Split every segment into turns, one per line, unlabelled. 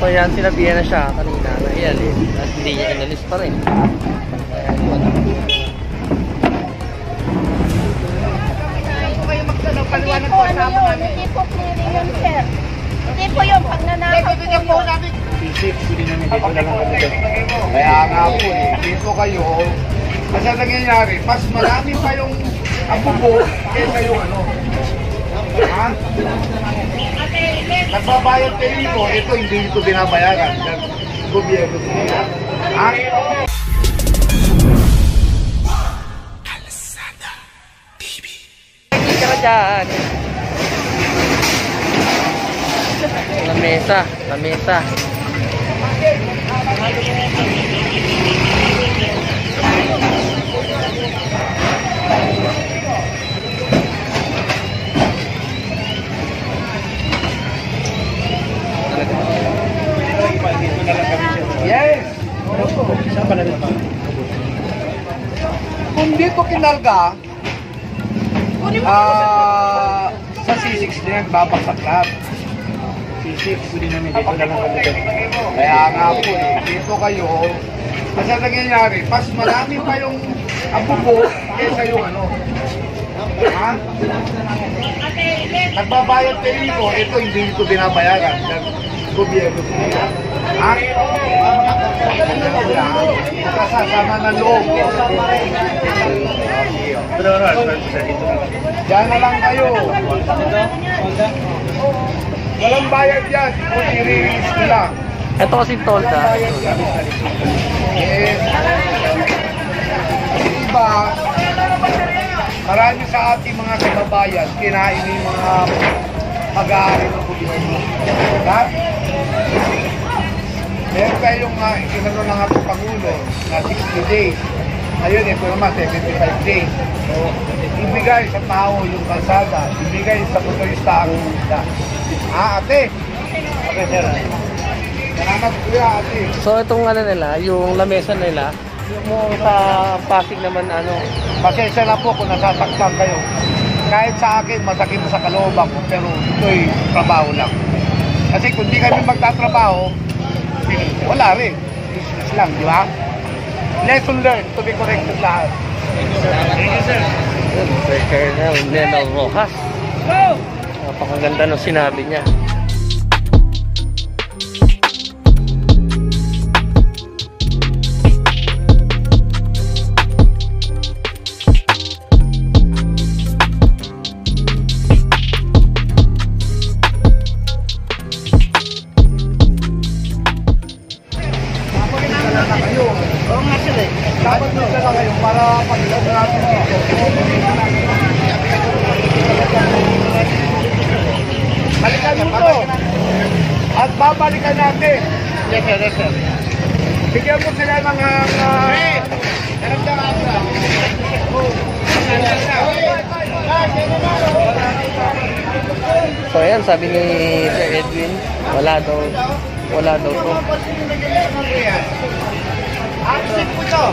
So yan, sinabihan na siya kanina na ialis at hindi niya inalis pa rin. Ayan yun.
Hindi po ano yun, hindi po clearing yun, sir. Hindi po yung pagnanakaw po yun.
Kaya nga po dito kayo, kasi nangyayari, mas marami pa yung abubo kaysa yung ano. Ha? Nagbabayad kayo dito, ito hindi ito binabayaran ng gobyerno nila. Ha?
Kalsada TV. Hindi ka dyan. Lamesa, lamesa.
Yes! Kung dito kinalga, sa C6 din, babaksak lahat. C6, pwede namin dito na lang kami. Kaya nga po dito kayo, kasi nangyayari, mas marami pa yung abubo kaysa yung ano. Ha? Nagbabayad kayo dito, ito hindi ito binabayaran ng gobyerno nila. Ha? Kasasama ng loob. Diyan na lang kayo. Walang bayad yan. Kung i-release nila.
Ito kasi tolda.
Yes. Diba, marami sa ating mga kababayan kinain yung mga pag-aari ng gobyerno. Diba? Meron kayong inano ng ating Pangulo na 60 days. Ayun, ito naman 75 days. So, ibigay sa tao yung kalsada, ibigay sa motorista ang isda. Ate? Okay, sir. Salamat kuya, ate.
So itong ano nila, yung lamesa nila, yung sa Pasig naman ano.
Pasensya na po kung nasasaktan kayo. Kahit sa akin, masakit sa kalooban ko, pero ito'y trabaho lang. Kasi kung di kami magtatrabaho, wala rin. Business lang, di ba? Lesson learned to be corrected lahat.
Thank you, sir. Sir Colonel Nenel Rojas. Napakaganda ng sinabi niya.
Dapat nyo na kayo para pag-ilog natin dito. Balikan mo to. At babalikan natin. Yes, sir, yes, sir. Bigyan mo sila ng
So ayan, sabi ni Sir Edwin, wala daw to.
Absent po to.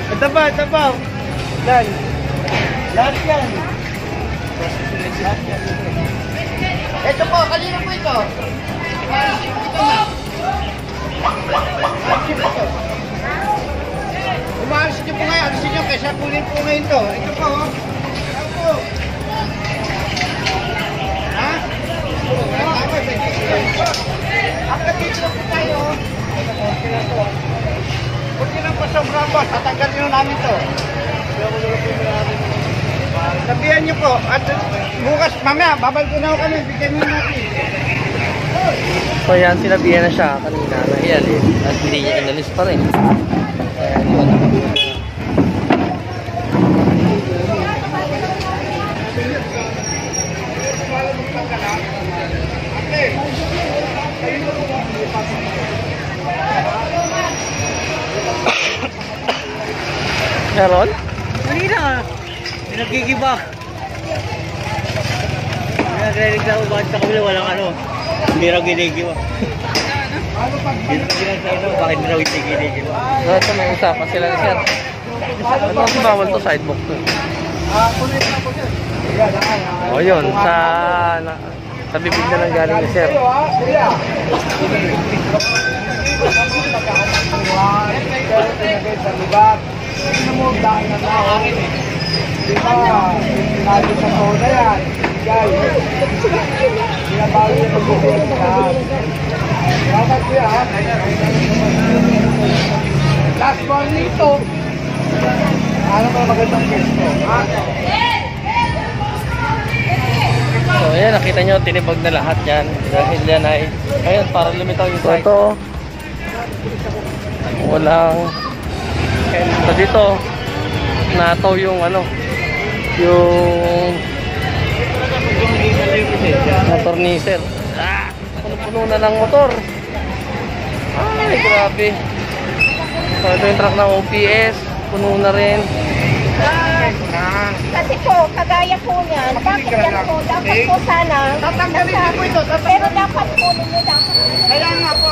Ito ba? Yan.
Lahat yan. Ito po, kanina po ito. Umaalis niyo po ngayon. Alisin niyo kaysa pulin po ngayon to. Ito po. Ito po. Ha? Hanggang dito po tayo. Kung yun ang pasobrang boss, tatanggalin nyo namin to. Sabihan nyo po. At bukas, mamaya, babal ko na ako kami. Bigyan nyo natin.
So yan, sinabihan na siya kanina na ialis at hindi niya inalis pa rin. Ayan yun. Meron?
Hindi na. Nagkikiba. Nagre-reklamo bakit sa kabila walang ano. Hindi raw ginigiba. Bakit hindi raw ginigiba?
Ito may usapan sila ni Sir. Ano ang bawal to? Sidewalk to. O yun, sa bibig na lang galing ni Sir.
Sa lugar. Hindi mo dahil na hangin eh. Di ba? Lagi sa soda yan. Guys. Binabawi yung mag-uwi sa dapat ko yan. Last morning ito. Ano ba magandang gesto?
So ayan, nakita nyo, tinibag na lahat yan. Dahil yan ay, ayun, para lumitaw yung site. Ito, walang, so dito, nataw yung ano, yung motor ni sir. Ah, puno na ng motor. Ay, grabe. So ito yung truck ng OPS, puno na rin.
Kasi po, kagaya po niyan, bakit yan po, dapat po sana, pero dapat po ninyo dapat.
Kaya nga po,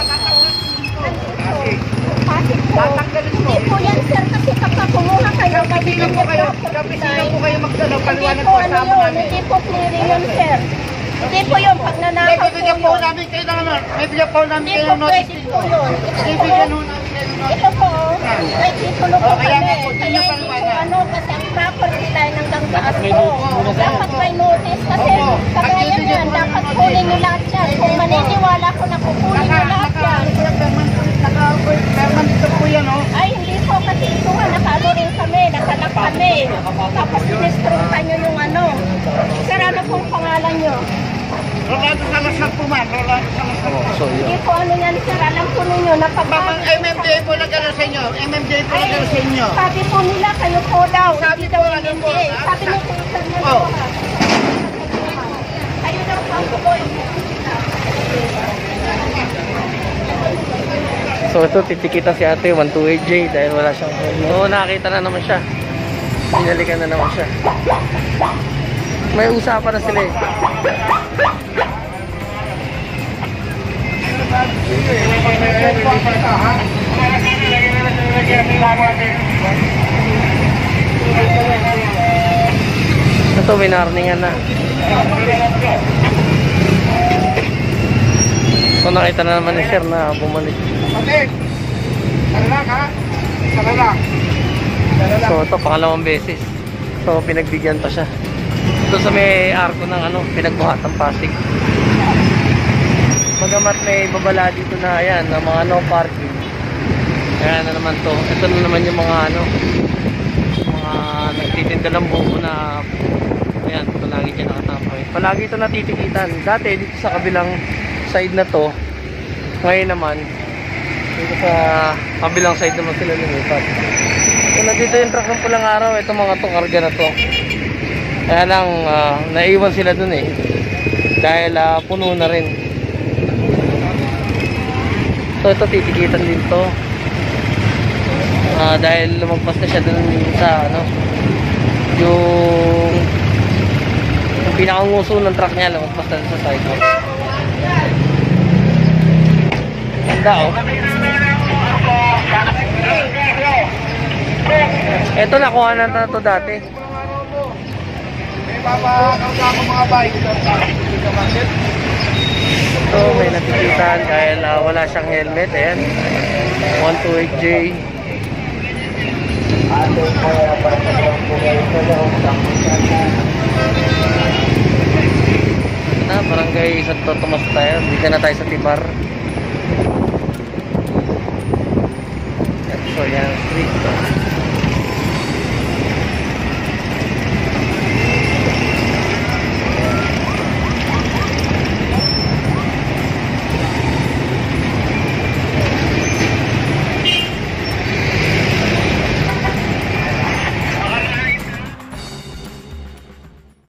Bakit po? Hindi po yan sir, kasi kapag kumuha kayo,
Kapisigan po kayo magdalaw,
hindi
paliwanag
po
po
ano
sa
yun,
amin.
hindi po clearing yun sir. Hindi po yung pag nanakaw po
Bibigyan po
yun.
namin kayo naman. Bibigyan po namin
Hindi
kayo
po
ng
pwede
notice.
po yun.
Bibigyan po namin kayo ng notice.
Ito po, may titulo po
Kaya
kami.
nga po,
Kaya
yun yung
hindi po
paliwanag.
ano, kasi ang property line hanggang taas
may
po.
notice.
Dapat may notice kasi
Opo.
kagaya yan, dapat kunin nyo lahat yan. Kung maniniwala ko na kukunin nyo lahat yan.
Perman dito po yan, oh.
Ay, hindi po kasi ito nga, nakalo rin kami, nakalak kami. Tapos sinestrukan nyo yung ano. Sir, ano pong pangalan nyo?
Rolando Salazar po man, Rolando Salazar.
So
Hindi
yun.
po ano yan, sir. Alam po ninyo, napagbago.
MMDA po nagano sa inyo. MMDA po nagano sa inyo.
Sabi po nila, kayo po daw.
Sabi
Hindi daw
po, ano po,
hindi. Sabi niyo po, sir, na
Oh.
Ayun daw po po.
So ito, titikita si ate, 128J dahil wala siyang helmet. Oo, nakakita na naman siya. Binalikan na naman siya. May usapan na sila eh. Ito, winarningan na. So nakita na naman ni sir na bumalik.
Ate, ano lang ha? Ano lang?
So ito, pangalawang beses. So pinagbigyan pa siya. Ito sa may arko ng ano, pinagbuhatang Pasig. Magamat may babala dito na ayan, na mga no parking. Kaya na naman to. Ito na naman yung mga ano, mga nagtitinda ng buko na ayan, palagi dyan nakatapoy. Palagi ito natitikitan. Dati dito sa kabilang side na to. Ngayon naman, dito sa kabilang side naman sila lumipat. So nandito yung truck ng pulang araw. Ito mga to, karga na to. Kaya lang, naiwan sila dun eh. Dahil puno na rin. So ito, titikitan din to. Dahil lumagpas na siya dun sa ano, yung pinakanguso ng truck niya, lumagpas na sa side. Ganda oh. Ito, nakuha na to dati.
May papakauga ko mga bike.
Ito, may natikitan dahil wala siyang helmet. Ayan, 128J. Barangay Santo Tomas tayo. Dito na tayo sa Tibar. So yan, street.